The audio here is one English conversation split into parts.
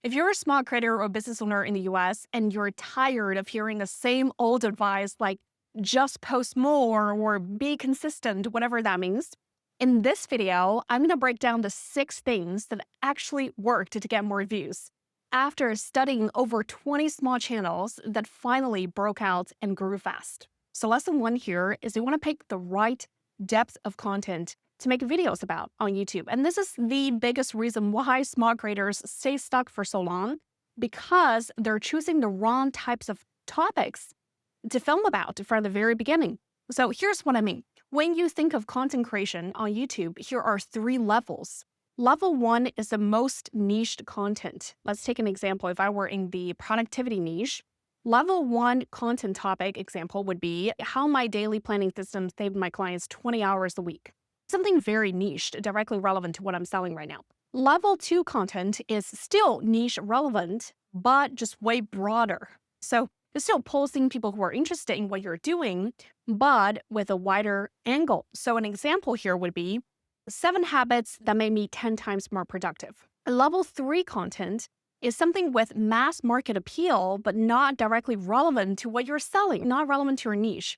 If you're a small creator or business owner in the US and you're tired of hearing the same old advice like just post more or be consistent, whatever that means, in this video, I'm going to break down the 6 things that actually worked to get more views after studying over 20 small channels that finally broke out and grew fast. So lesson 1 here is you want to pick the right depth of content to make videos about on YouTube. And this is the biggest reason why small creators stay stuck for so long, because they're choosing the wrong types of topics to film about from the very beginning. So here's what I mean. When you think of content creation on YouTube, here are 3 levels. Level 1 is the most niched content. Let's take an example. If I were in the productivity niche, Level 1 content topic example would be how my daily planning system saved my clients 20 hours a week. Something very niched, directly relevant to what I'm selling right now. Level 2 content is still niche relevant, but just way broader. So it's still posting people who are interested in what you're doing, but with a wider angle. So an example here would be 7 habits that made me 10 times more productive. Level 3 content is something with mass market appeal, but not directly relevant to what you're selling, not relevant to your niche.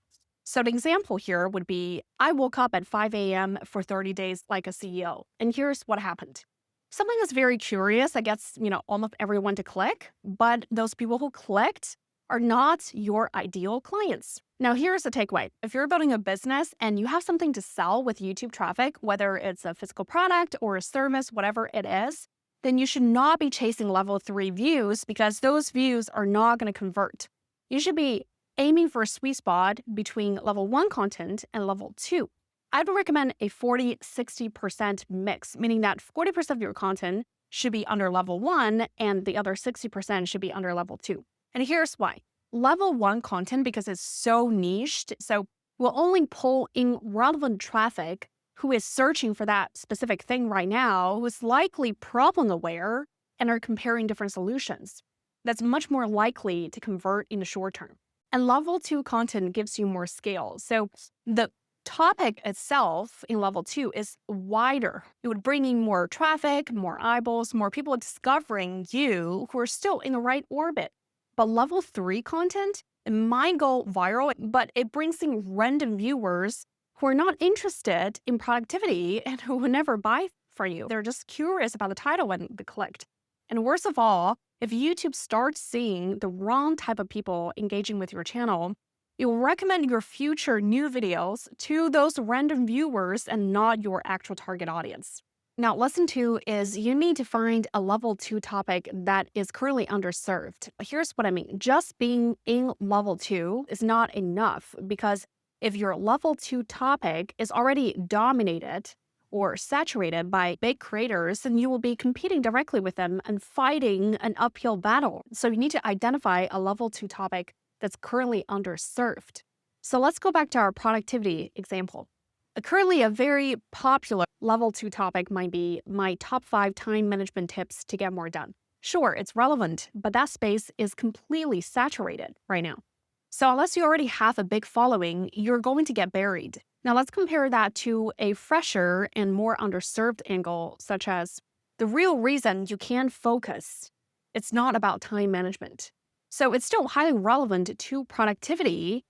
So the example here would be, I woke up at 5 a.m. for 30 days like a CEO. And here's what happened. Something that's very curious that gets, almost everyone to click, but those people who clicked are not your ideal clients. Now, here's the takeaway. If you're building a business and you have something to sell with YouTube traffic, whether it's a physical product or a service, whatever it is, then you should not be chasing level 3 views, because those views are not going to convert. You should be aiming for a sweet spot between level 1 content and level 2. I'd recommend a 40-60% mix, meaning that 40% of your content should be under level 1 and the other 60% should be under level 2. And here's why. Level 1 content, because it's so niched, so will only pull in relevant traffic who is searching for that specific thing right now, who is likely problem aware and are comparing different solutions. That's much more likely to convert in the short term. And level 2 content gives you more scale. So the topic itself in level 2 is wider. It would bring in more traffic, more eyeballs, more people discovering you who are still in the right orbit. But level 3 content, it might go viral, but it brings in random viewers who are not interested in productivity and who will never buy from you. They're just curious about the title when they clicked. And worst of all, if YouTube starts seeing the wrong type of people engaging with your channel, it will recommend your future new videos to those random viewers and not your actual target audience. Now, lesson 2 is you need to find a level 2 topic that is currently underserved. Here's what I mean. Just being in level 2 is not enough, because if your level 2 topic is already dominated or saturated by big creators, then you will be competing directly with them and fighting an uphill battle. So you need to identify a level 2 topic that's currently underserved. So let's go back to our productivity example. Currently, a very popular level 2 topic might be my top 5 time management tips to get more done. Sure, it's relevant, but that space is completely saturated right now. So unless you already have a big following, you're going to get buried. Now let's compare that to a fresher and more underserved angle, such as the real reason you can focus. It's not about time management. So it's still highly relevant to productivity,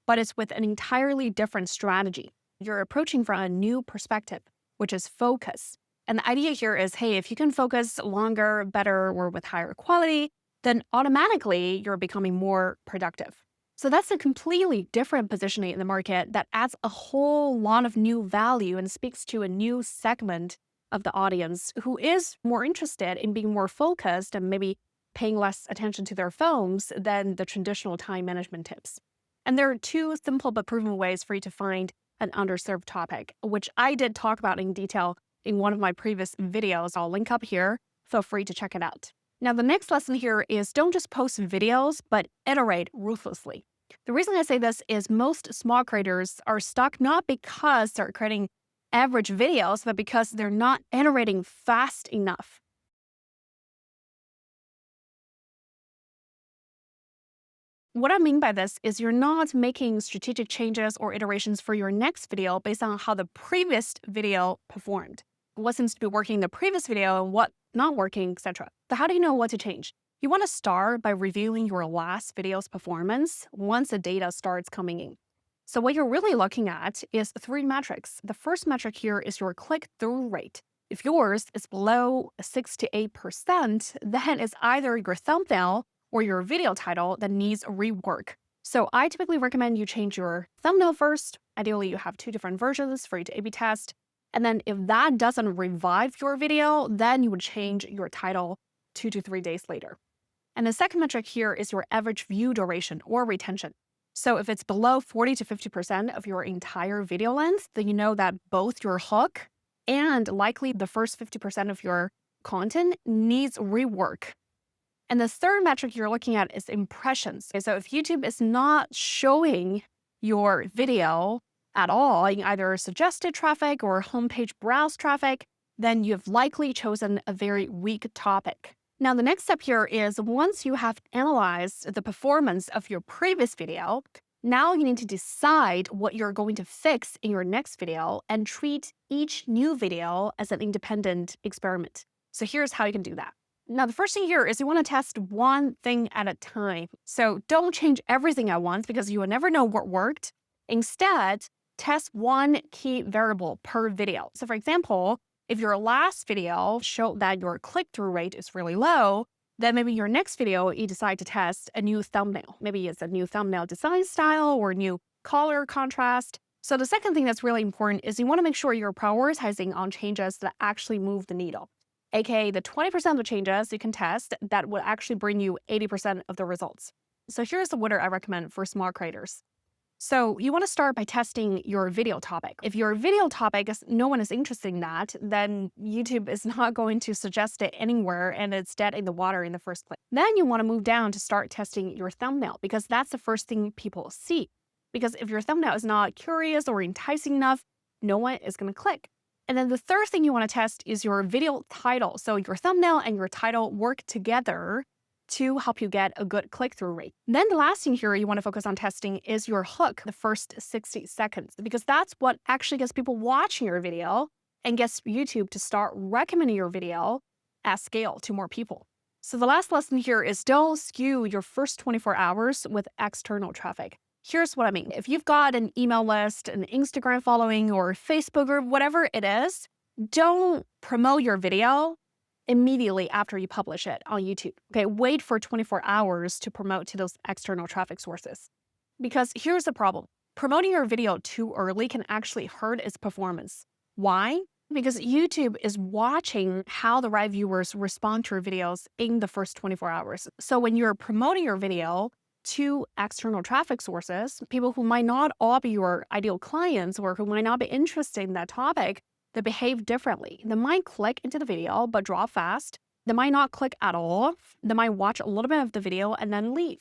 but it's with an entirely different strategy. You're approaching from a new perspective, which is focus. And the idea here is, hey, if you can focus longer, better, or with higher quality, then automatically you're becoming more productive. So that's a completely different positioning in the market that adds a whole lot of new value and speaks to a new segment of the audience who is more interested in being more focused and maybe paying less attention to their phones than the traditional time management tips. And there are 2 simple but proven ways for you to find an underserved topic, which I did talk about in detail in one of my previous videos. I'll link up here. Feel free to check it out. Now, the next lesson here is don't just post videos, but iterate ruthlessly. The reason I say this is most small creators are stuck not because they're creating average videos, but because they're not iterating fast enough. What I mean by this is you're not making strategic changes or iterations for your next video based on how the previous video performed. What seems to be working in the previous video and what not working, etc. So how do you know what to change? You want to start by reviewing your last video's performance once the data starts coming in. So what you're really looking at is three metrics. The first metric here is your click-through rate. If yours is below 6 to 8%, then it's either your thumbnail or your video title that needs rework. So I typically recommend you change your thumbnail first. Ideally, you have two different versions for you to A/B test. And then if that doesn't revive your video, then you would change your title 2 to 3 days later. And the second metric here is your average view duration or retention. So if it's below 40 to 50% of your entire video length, then you know that both your hook and likely the first 50% of your content needs rework. And the third metric you're looking at is impressions. Okay, so if YouTube is not showing your video at all in either suggested traffic or homepage browse traffic, then you've likely chosen a very weak topic. Now, the next step here is once you have analyzed the performance of your previous video, now you need to decide what you're going to fix in your next video and treat each new video as an independent experiment. So here's how you can do that. Now, the first thing here is you want to test one thing at a time. So don't change everything at once because you will never know what worked. Instead, test one key variable per video. So for example, if your last video showed that your click-through rate is really low, then maybe your next video, you decide to test a new thumbnail. Maybe it's a new thumbnail design style or new color contrast. So the second thing that's really important is you want to make sure you're prioritizing on changes that actually move the needle. AKA the 20% of the changes you can test that will actually bring you 80% of the results. So here's the order I recommend for small creators. So you want to start by testing your video topic. If your video topic is no one is interested in that, then YouTube is not going to suggest it anywhere and it's dead in the water in the first place. Then you want to move down to start testing your thumbnail because that's the first thing people see. Because if your thumbnail is not curious or enticing enough, no one is going to click. And then the third thing you want to test is your video title. So your thumbnail and your title work together to help you get a good click-through rate. Then the last thing here you want to focus on testing is your hook, the first 60 seconds, because that's what actually gets people watching your video and gets YouTube to start recommending your video at scale to more people. So the last lesson here is don't skew your first 24 hours with external traffic. Here's what I mean. If you've got an email list, an Instagram following, or Facebook or whatever it is, don't promote your video immediately after you publish it on YouTube. Okay, wait for 24 hours to promote to those external traffic sources. Because here's the problem. Promoting your video too early can actually hurt its performance. Why? Because YouTube is watching how the right viewers respond to your videos in the first 24 hours. So when you're promoting your video to external traffic sources, people who might not all be your ideal clients or who might not be interested in that topic, they behave differently. They might click into the video, but drop fast. They might not click at all. They might watch a little bit of the video and then leave.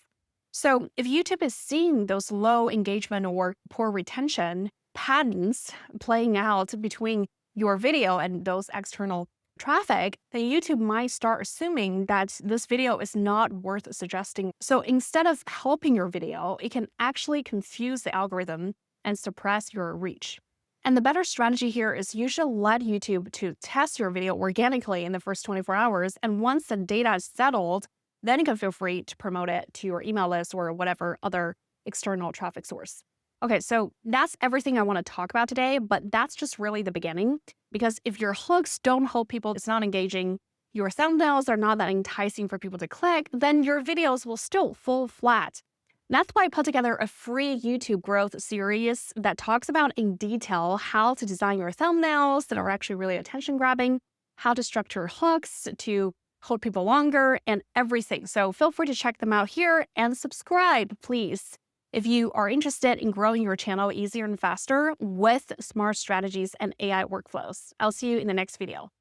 So if YouTube is seeing those low engagement or poor retention patterns playing out between your video and those external traffic, then YouTube might start assuming that this video is not worth suggesting. So instead of helping your video, it can actually confuse the algorithm and suppress your reach. And the better strategy here is you should let YouTube to test your video organically in the first 24 hours. And once the data is settled, then you can feel free to promote it to your email list or whatever other external traffic source. Okay, so that's everything I want to talk about today, but that's just really the beginning. Because if your hooks don't hold people, it's not engaging, your thumbnails are not that enticing for people to click, then your videos will still fall flat. That's why I put together a free YouTube growth series that talks about in detail how to design your thumbnails that are actually really attention grabbing, how to structure hooks to hold people longer, and everything. So feel free to check them out here and subscribe, please, if you are interested in growing your channel easier and faster with smart strategies and AI workflows. I'll see you in the next video.